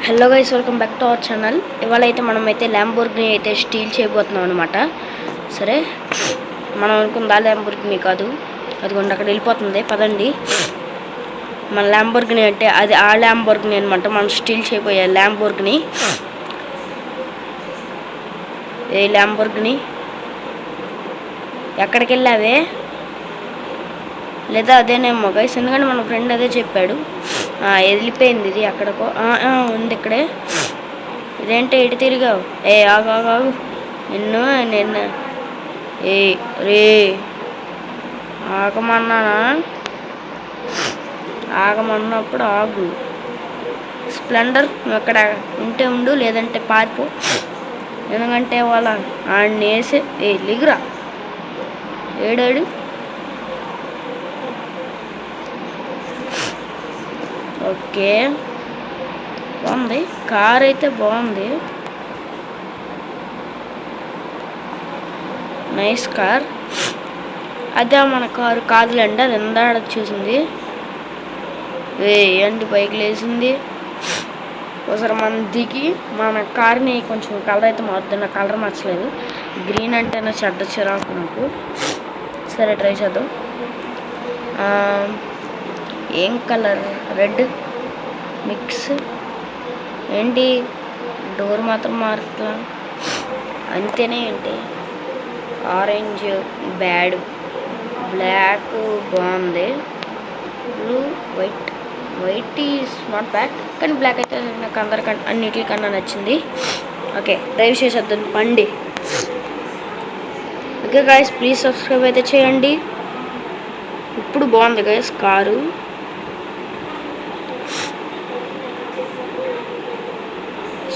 Hello guys, welcome back to our channel. ఇవాళ అయితే మనమైతే ల్యాంబోర్గిని అయితే స్టీల్ చేయబోతున్నాం అనమాట. సరే, మనం అనుకుందా ల్యాంబోర్గిని కాదు, అదిగోండి అక్కడ వెళ్ళిపోతుంది. పదండి, మన ల్యాంబోర్గిని అంటే అది ఆ ల్యాంబోర్గిని అనమాట. మనం స్టీల్ చేయబోయే ల్యాంబోర్గిని. ఏ ల్యాంబోర్గిని ఎక్కడికి వెళ్ళావే? లేదా అదేనేమో గైస్, ఎందుకంటే మన ఫ్రెండ్ అదే చెప్పాడు. వెళ్ళిపోయింది ఇది ఎక్కడికో. ఉంది ఇక్కడే. ఇదేంటి ఇటు తిరిగావు? ఆగు నిన్ను రే ఆగమన్నప్పుడు ఆగు. స్ప్లెండర్ నువ్వు అక్కడ ఉంటే ఉండు, లేదంటే పారిపో. ఎందుకంటే వాళ్ళ ఆడిని వేసే లిగురా. ఏడాడు ఓకే, బాగుంది. కార్ అయితే బాగుంది, నైస్ కార్. అదే మన కారు కాదులేండి, అది ఎందాడ చూసింది. ఏంటి బైక్ లేసింది. ఒకసారి మన దిగి మన కార్ని కొంచెం కలర్ అయితే మారుతుంది. నాకు కలర్ నచ్చలేదు, గ్రీన్ అంటేనే చెడ్డ చిరాకు నాకు. సరే, ట్రై చేద్దాం. ఏం కలర్? Red mix. ఏంటి డోర్ మాత్రం మారుతా అంతేనే? ఏంటి ఆరెంజ్ బ్యాడ్, బ్లాక్ బాగుంది, blue white is not bad, కానీ బ్లాక్ అయితే నాకు అన్నిటికన్నా నచ్చింది. ఓకే, డ్రైవ్ చేసేద్దాం పండి. ఓకే గాయస్, ప్లీజ్ సబ్స్క్రైబ్ అయితే చేయండి. ఇప్పుడు బాగుంది గాయస్ కారు.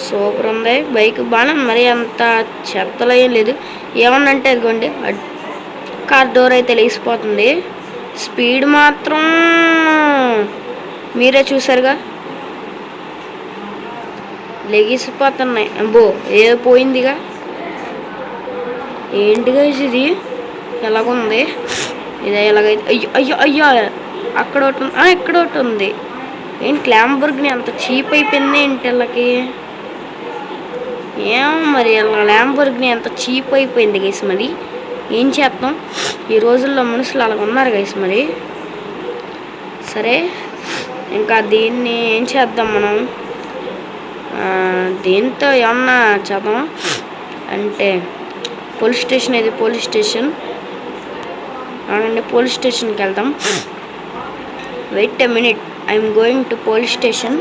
సూపర్ ఉంది బైక్, బాగా మరి అంత చెత్తలో ఏం లేదు. ఏమన్నంటే అదిగోండి, కార్ డోర్ అయితే లేచిపోతుంది. స్పీడ్ మాత్రం మీరే చూసారుగా, లెగిసిపోతున్నాయి. అబ్బో, పోయిందిగా. ఏంటిగా ఇది ఎలాగుంది? ఇదే ఎలాగైతే అయ్యో అక్కడ ఒకటి ఉంది, ఇక్కడ ఒకటి ఉంది. ఏంటి ల్యాంబోర్గిని అంత చీప్ అయిపోయింది ఏంటి వీళ్ళకి? ఏమో మరి ల్యాంబోర్గిని అంత చీప్ అయిపోయింది గైస్. మరి ఏం చేస్తాం, ఈ రోజుల్లో మనుషులు అలాగ ఉన్నారు గైస్. మరి సరే, ఇంకా దీన్ని ఏం చేద్దాం మనం? దీంతో ఏమన్నా చేద్దాం అంటే పోలీస్ స్టేషన్, ఇది పోలీస్ స్టేషన్. అవునండి, పోలీస్ స్టేషన్కి వెళ్దాం. Wait a minute, I'm going to police station.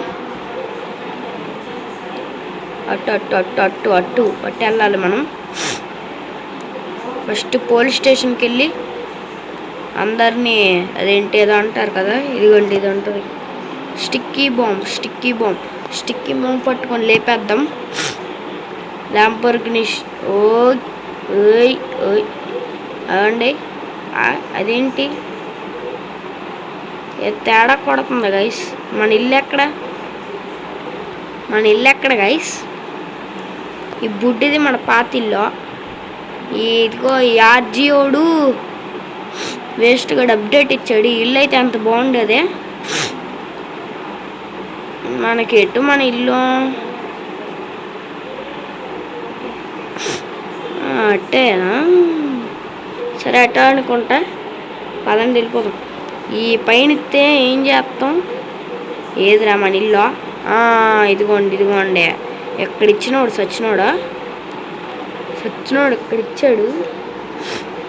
అటు వెళ్ళాలి మనం. ఫస్ట్ పోలీస్ స్టేషన్కి వెళ్ళి అందరినీ అదేంటి ఏదో అంటారు కదా, ఇదిగోండి ఇది ఉంటుంది, స్టిక్కీ బాంబ్ పట్టుకొని లేపేద్దాం ల్యాంబోర్గిని. ఓయ్ అవండి, అదేంటి తేడా కొడుతుంది గైస్. మన ఇల్లు ఎక్కడ గైస్? ఈ బుడ్డిది మన పాతిల్లో. ఇదిగో ఈ ఆర్జీఓడు వేస్ట్గా అప్డేట్ ఇచ్చాడు. ఇల్లు అయితే అంత బాగుండేదే. మనకి ఎటు మన ఇల్లు? అట్టేనా? సరే, అట్ట అనుకుంటా. పదండి వెళ్ళిపోదాం. ఈ పైన ఇస్తే ఏం చేస్తాం? ఏదిరా మన ఇల్లు? ఇదిగోండి. ఎక్కడ ఇచ్చినోడు? సచ్చినోడు ఇక్కడ ఇచ్చాడు.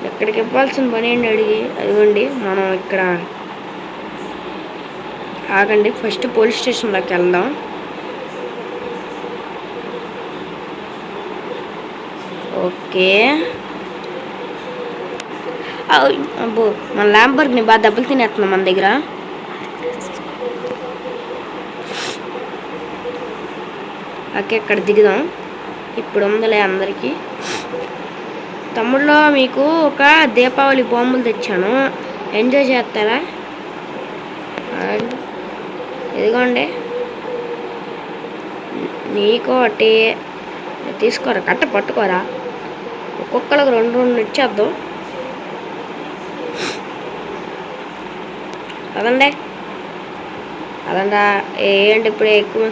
ఎక్కడికి ఇవ్వాల్సిన పని ఏంటి అడిగి? అదిగోండి, మనం ఇక్కడ ఆగండి. ఫస్ట్ పోలీస్ స్టేషన్లోకి వెళ్దాం. ఓకే, అబ్బో, మన ల్యాంబోర్గిని బాగా దెబ్బలు తినేస్తున్నాం మన దగ్గర. ఓకే, ఇక్కడ దిగుదాం. ఇప్పుడు ఉందిలే అందరికీ. తమ్ముళ్ళో మీకు ఒక దీపావళి బాంబులు తెచ్చాను, ఎంజాయ్ చేస్తారా? ఇదిగోండి, నీకు ఒకటి తీసుకోరా, కట్ట పట్టుకోరా. ఒక్కొక్కరికి 2 ఇచ్చేద్దాం. అదండి ఏంటి ఇప్పుడు ఎక్కువ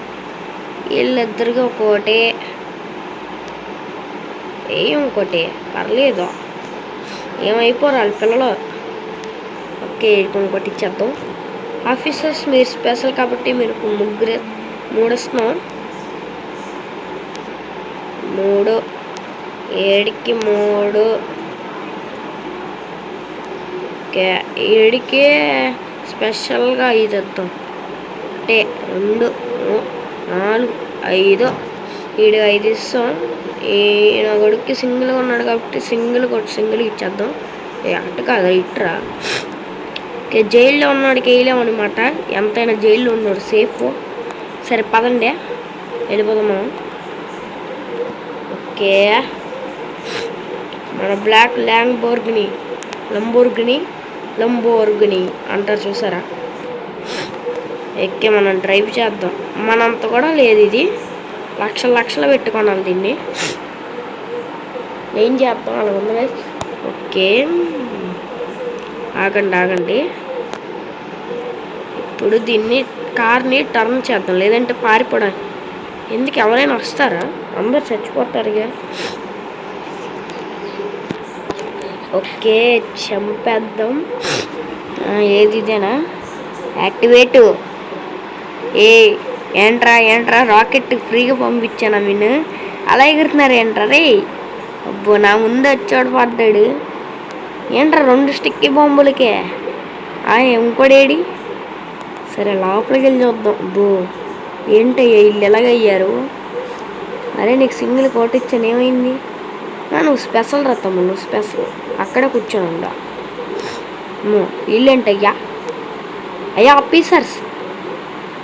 వీళ్ళిద్దరికి ఒక్కోటి ఇంకోటి పర్లేదు, ఏమైపోరు వాళ్ళ పిల్లలు. ఓకే, ఇంకోటి ఇచ్చేద్దాం. ఆఫీసర్స్ మీరు స్పెషల్ కాబట్టి మీరు 3 ఇస్తున్నాం. 3 7కి 3. ఓకే, 7కి స్పెషల్గా 5 ఇద్దాం. అంటే 2 4 5 7 5 ఇస్తాం. నా కొడుక్కి సింగిల్గా ఉన్నాడు కాబట్టి సింగిల్ ఇచ్చేద్దాం. అటు కాదా ఇట్రా. ఓకే, జైల్లో ఉన్నాడికి వేయలేమన్నమాట. ఎంతైనా జైల్లో ఉన్నాడు సేఫ్. సరే పదండి వెళ్ళిపోదాం మనం. ఓకే, మన బ్లాక్ లంబోర్గిని అంటారు చూసారా. ఎక్కి మనం డ్రైవ్ చేద్దాం. మనంత కూడా లేదు, ఇది లక్షలు పెట్టుకున్నాం దీన్ని. ఏం చేద్దాం అలా ఉంది. ఓకే, ఆగండి. ఇప్పుడు కార్ని టర్న్ చేద్దాం, లేదంటే పారిపోవడం. ఎందుకు ఎవరైనా వస్తారా? అందరు చచ్చిపోతారు ఇక. ఓకే, చంపేద్దాం. ఏది ఇదేనా యాక్టివేటు? ఏంట్రా రాకెట్ ఫ్రీగా పంపించాను నేను. అలా ఎగురుతున్నారు ఏంట్రా రే? అబ్బో, నా ముందు వచ్చాడు పడ్డాడు. ఏంట్రా 2 స్టిక్కీ బాంబులకే ఇంకోడేడి? సరే లోపలికి వెళ్ళి చూద్దాం. అబ్బో, ఏంటయ్యా వీళ్ళు ఎలాగయ్యారు? అరే, నీకు సింగిల్ కోట ఇచ్చాను, ఏమైంది? నువ్వు స్పెషల్ రత్తమ్మ, నువ్వు స్పెషల్. అక్కడ కూర్చొని ఉందా వీళ్ళేంటయ్యా? అయ్యా ఆఫీసర్స్,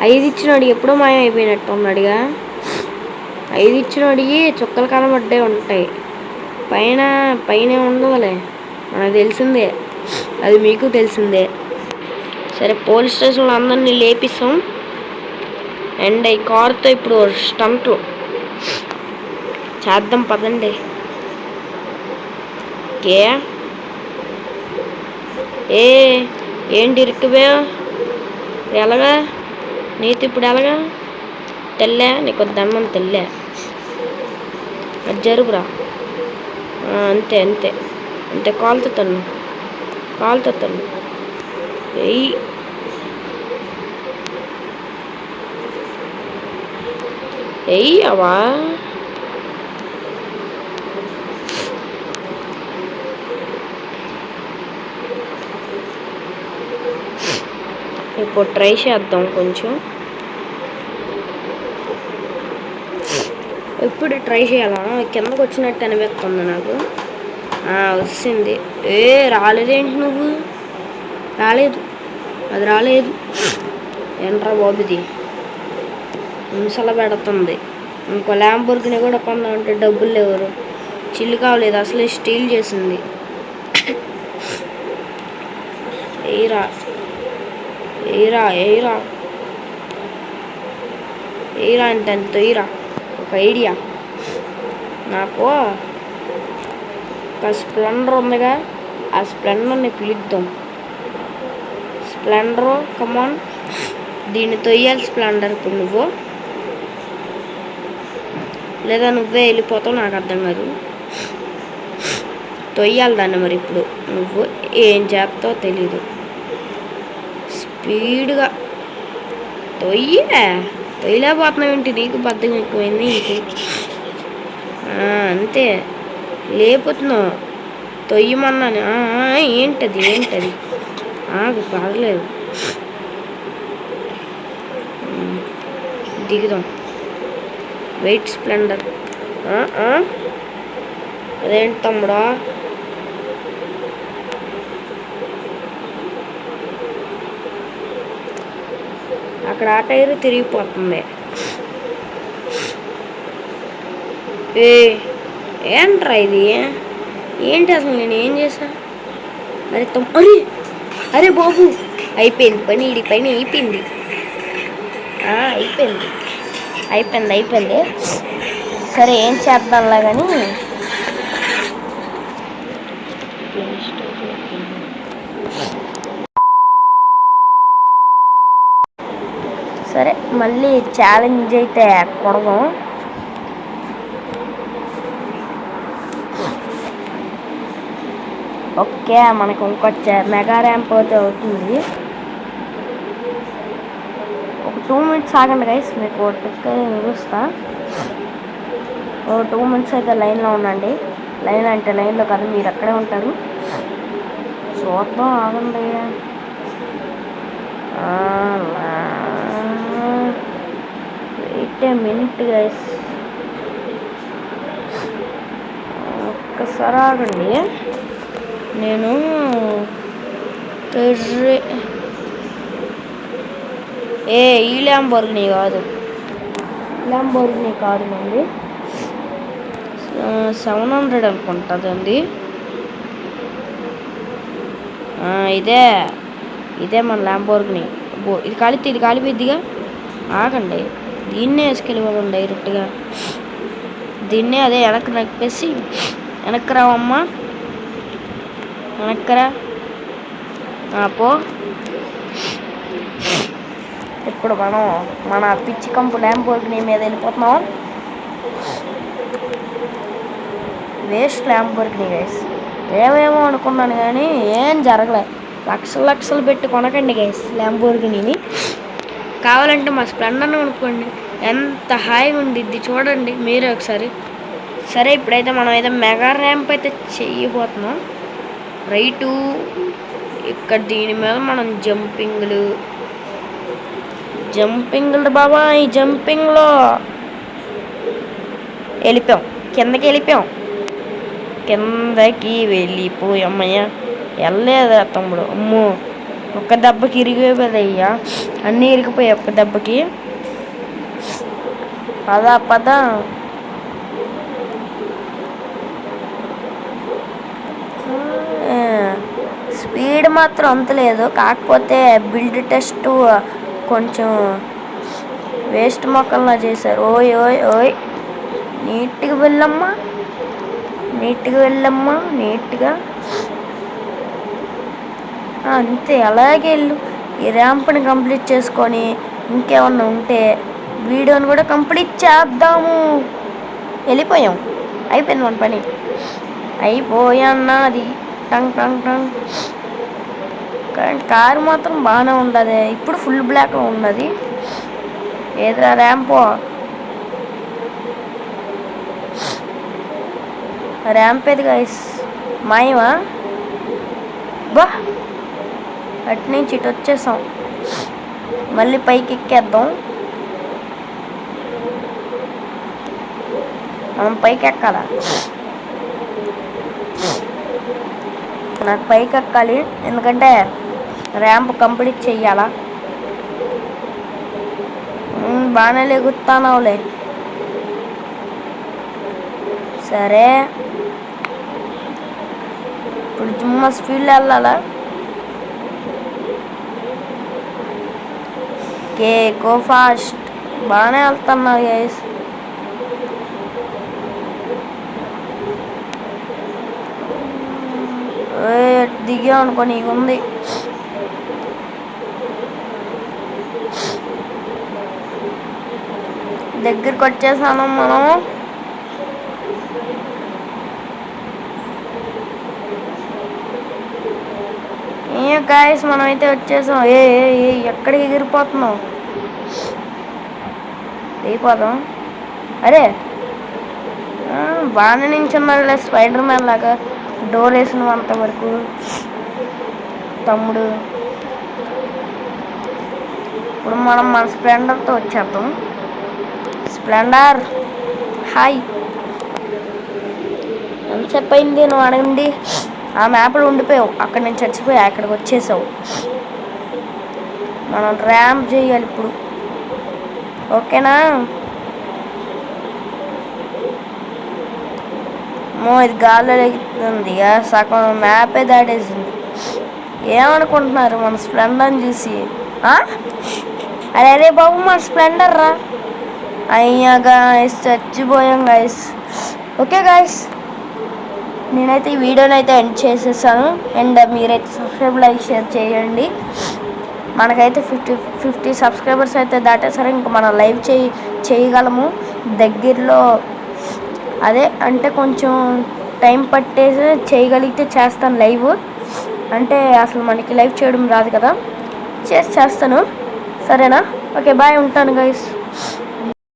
5 ఇచ్చినాడు ఎప్పుడో మాయమైపోయినట్టు ఉన్నాడుగా. 5 ఇచ్చినాడికి చుక్కలు కనబడ్డే ఉంటాయి, పైన ఉండదులే. నాకు తెలిసిందే, అది మీకు తెలిసిందే. సరే, పోలీస్ స్టేషన్లో అందరినీ లేపిస్తాం. అండ్ ఈ కారుతో ఇప్పుడు స్టంట్లు చేద్దాం పదండి. ఓకే, ఏంటి ఇరుక్కువే? ఎలాగా నీతో ఇప్పుడు ఎలాగా? తెల్లే, నీకు దండం తెల్లే, అది జరుగురా. అంతే కాలుతో తన్ను. అవా ఇప్పుడు ట్రై చేద్దాం కొంచెం. ఎప్పుడు ట్రై చేయాలా? కిందకు వచ్చినట్టు అనిపిస్తుంది నాకు. వచ్చింది. రాలేదేంటి నువ్వు? రాలేదు. ఏంట్రా బాబుది నిమిషాల పెడుతుంది. ఇంకో ల్యాంబోర్గిని కూడా కొందామంటే డబ్బులు లేవరు. చిల్లు కావలేదు, అసలే స్టీల్ చేసింది. ఎయిరా అంటే అంత ఎయిరా. ఒక ఐడియా నాకు, ఒక స్ప్లెండర్ ఉందిగా, ఆ స్ప్లెండర్ని పిలుద్దాం. స్ప్లెండరు కమాన్, దీన్ని తొయ్యాలి స్ప్లెండర్. ఇప్పుడు నువ్వు లేదా నువ్వే వెళ్ళిపోతావు, నాకు అర్థం కాదు. తొయ్యాలి దాన్ని. మరి ఇప్పుడు నువ్వు ఏం చేస్తావో తెలీదు. స్పీడ్గా తొయ్యలేకపోతున్నావు ఏంటి? నీకు బద్దం ఎక్కువైంది ఇంటి. అంతే, లేపుతున్నావు. తొయ్యమన్నాను. ఏంటది? పర్లేదు, దిగుదాం. Wait Splendor. అదేంటి తమ్ముడా? అక్కడ ఆ టైర్ తిరిగిపోతుంది. ఏంట్రా ఇది? ఏంటి అసలు నేను ఏం చేసా? అరే బాబు, అయిపోయింది పని. ఇది పని అయిపోయింది. అయిపోయింది. సరే, ఏం చేద్దాంలా కానీ. సరే మళ్ళీ ఛాలెంజ్ అయితే కొడదాం. ఓకే, మనకు ఇంకొచ్చే మెగా ర్యాంప్ అయితే అవుతుంది. ఒక 2 minutes ఆగండి గైస్, మీకు ట్రిక్ చూస్తా. ఓ 2 minutes అయితే లైన్లో ఉండండి. లైన్ అంటే లైన్లో కాదు, మీరు అక్కడే ఉంటారు. చూద్దాం, ఆగండి. వెయిట్ ఏ మినిట్ గైస్, ఒక్కసారి ఆగండి. నేను ఈ ల్యాంబోర్గినీ కాదు అండి, 700 అనుకుంటుందండి. ఇదే మన ల్యాంబోర్గినీ. ఇది కాలిపోద్దిగా. ఆగండి, దీన్నే వేసుకెళ్ళిపోదాం డైరెక్ట్గా. దీన్నే అదే వెనక్కి నప్పేసి, వెనక్కి రావమ్మా, వెనక్కరా పో. ఇప్పుడు మనం మన పిచ్చి కంపు ల్యాంబోర్గినీ మీద వెళ్ళిపోతున్నాం. Waste Lamborghini guys. ఏమేమో అనుకున్నాను కానీ ఏం జరగలేదు. లక్షలు పెట్టి కొనకండి గైస్ ల్యాంబోర్గినీని. కావాలంటే మా స్ప్లెండర్ని కొనుక్కోండి, ఎంత హాయిగా ఉండిద్ది చూడండి మీరే ఒకసారి. సరే, ఇప్పుడైతే మనం అయితే మెగా ర్యాంప్ అయితే చేయబోతున్నాం. రైటు ఇక్కడ దీని మీద మనం జంపింగ్లు బాబా. ఈ జంపింగ్లో వెళ్ళిపోయాం, కిందకి వెళ్ళిపోయామయ్యా. వెళ్ళలేదా తమ్ముడు? అమ్మో, ఒక్క దెబ్బకి ఇరిగిపోయాయ్యా, అన్నీ ఇరిగిపోయాయి ఒక్క దెబ్బకి. పద స్పీడ్ మాత్రం అంత లేదు, కాకపోతే బిల్డ్ టెస్ట్ కొంచెం వేస్ట్ మొక్కల్లా చేశారు. ఓయ్ నీట్గా వెళ్ళమ్మా, నీట్గా. అంతే, అలాగే వెళ్ళు. ఈ ర్యాంప్ని కంప్లీట్ చేసుకొని ఇంకేమన్నా ఉంటే వీడియోని కూడా కంప్లీట్ చేద్దాము. వెళ్ళిపోయాం, అయిపోయింది మన పని. అయిపోయాన్నా అది టంగ్. కానీ కారు మాత్రం బాగానే ఉండదు. ఇప్పుడు ఫుల్ బ్లాక్లో ఉన్నది. ఏదైనా ర్యాంప్ ఏది గైస్? మాయమా బా. అటు నుంచి ఇటు వచ్చేసాం, మళ్ళీ పైకి ఎక్కేద్దాం. మనం పైకి ఎక్కాలా? నాకు పైకి ఎక్కాలి, ఎందుకంటే ర్యాంప్ కంప్లీట్ చెయ్యాలా. బాగానే లెగుతానవులే. సరే, ఇప్పుడు చుమ్మా స్పీడ్లో వెళ్ళాలా? Go fast. బాగానే వెళ్తున్నా గైస్. దిగా అనుకోని ఇక ఉంది. దగ్గరికి వచ్చేసాను మనం. గాయస్ మనం అయితే వచ్చేసాం. ఎక్కడికి ఎగిరిపోతున్నాం? దిగిపోదాం. అరే బాగానే నించున్నారులే, స్పైడర్ మ్యాన్ లాగా డోర్ వేసినంత వరకు. తమ్ముడు, ఇప్పుడు మనం మన స్ప్లెండర్తో వచ్చేద్దాం. స్ప్లెండర్ హాయ్, ఎంతసేపు అయింది నువ్వు అడగండి? ఆ మ్యాప్లో ఉండిపోయావు, అక్కడ నేను చచ్చిపోయా, అక్కడికి వచ్చేసావు. మనం ర్యాంప్ చేయాలి ఇప్పుడు, ఓకేనా? ఇది గాల్లో ఎగుతుంది, సగం మ్యాపే దాటేసింది. ఏమనుకుంటున్నారు మన స్ప్లెండర్ని చూసి? అరే బాబు, మన స్ప్లెండర్ రా. అయ్యా గాయస్, చచ్చిపోయాం గాయస్. ఓకే గాయస్, నేనైతే ఈ వీడియోని అయితే ఎండ్ చేసేసాను. అండ్ మీరైతే సబ్స్క్రైబ్, లైక్, షేర్ చేయండి. మనకైతే 50 సబ్స్క్రైబర్స్ అయితే దాటేసరే ఇంకా మనం లైవ్ చేయగలము దగ్గరలో. అదే అంటే కొంచెం టైం పట్టేసి చేయగలిగితే చేస్తాను లైవ్. అంటే అసలు మనకి లైవ్ చేయడం రాదు కదా, చేస్తాను. సరేనా? ఓకే బాయ్, ఉంటాను గైస్.